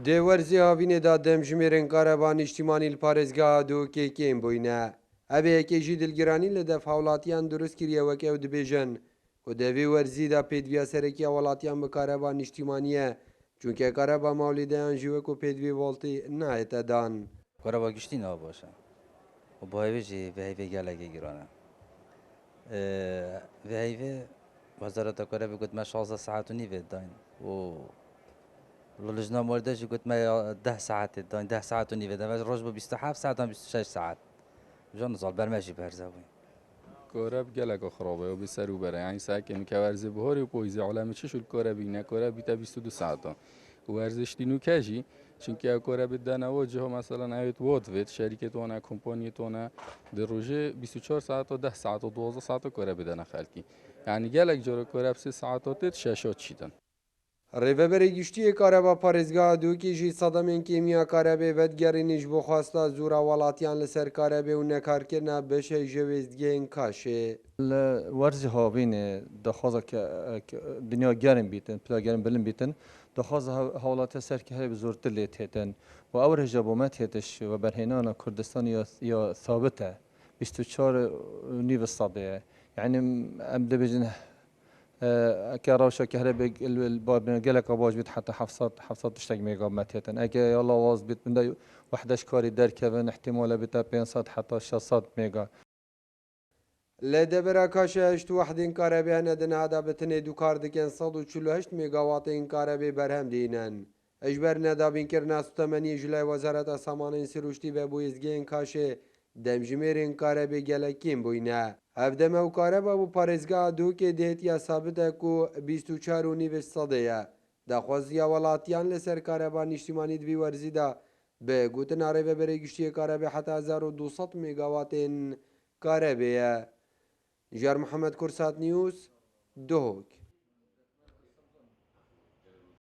دی ورزی هاوینه دا دمجمێرن کارەبا نیشتیمانی پارێزگا دۆکێکێن بووینە ئەبێ یەکێژی دلگیرانی لە دەف هاوڵاتیان دروست کردیەوەکە و دەبێژن و دەوێ وەرزیدا پێدویە سەرەکی وڵاتیان بە کارەبا نیشتیمانیە چونکە کارەبا ماولیدەیان ژیوەک و پێدوێ وڵتی نایەتە دان کارەبا گشتی ناوە باشە و با هێوێژی بە هەیڤێ گەلێکی گرانە بە هەیڤێ وەزارەتە کارەبێ گوتمە 16 ساعت و نیڤێ داین و لجنة موردش قلت ما 10 ساعات داين 10 ساعات ونيفه ده روز ب 27 ساعة 26 ساعات جون نزال برمجي برزاوي كورب جلك خرابه و بسرو بره يعني ساكن كورز بهاري و پویزی عالم چه شد کورب نه کورب بیت 22 ساعت و ورزش دینو کجی چون که کورب دنا وجه مثلا ایت وات شرکت وانا کمپانی وانا در روزه 24 ساعت و 10 ساعت و 12 ساعت کورب دنا خالکی يعني جلك جور کورب 3 ساعات و 3 شاشات شیدن ڕێڤەبەری گشتیە کارەبا پارێزگا دووکیژی سەدەمێن کێمیا کارەبێ ڤەتگەڕینیش بۆ خواستا زورا وڵاتیان لەسەر کارەبێ و نەکارکردنا بەشەی ژەوێستگەین کاشێ ورزی هاوینه دخوازه که دنیا گرم بیتن پلا گرم بلن بیتن دخوازه حالات سر که هی بزرگتر لیت هیتن و اور هجابومت هیتش و برهنان کردستان یا ثابته 24 نیو صده يعني ابدا بجن كراوشة كهرباء الباب جلك أباج بيت حتى حفصات تشتاق ميجا ماتيتن أكي يلا واز بيت من ده 11 كاري در كفن احتمال بيتا 500 حتى 600 ميجا لە دەبەرە کاشە هەشت وحدین کارەبیان ئەدن هادا بتنێ دوو کار دکەن 148 میگاواتین کارەبێ بەرهەم دێنن ئەژبەر نەدابینکردنا سوتەمەنی ژلای وەزارەتە سامانەی سروشتی بە بۆیزگەین کاشێ دەمژمێرین کارەبێ گەلەکیم بووینە هەفدەمە و کارەبە بوو پارێزگا دووکێ دێتیا سابتەک و 24 و نیڤ سەدەیە داخوازیە وڵاتیان لەسەر کارەبا نیشتیمانی دوی وەرزیدا بە گوتنا ڕێڤەبەری گشتیە کارەبێ حتا 1200 میگاواتین کارەبەیە جار محمد كرسات نيوز دوهوك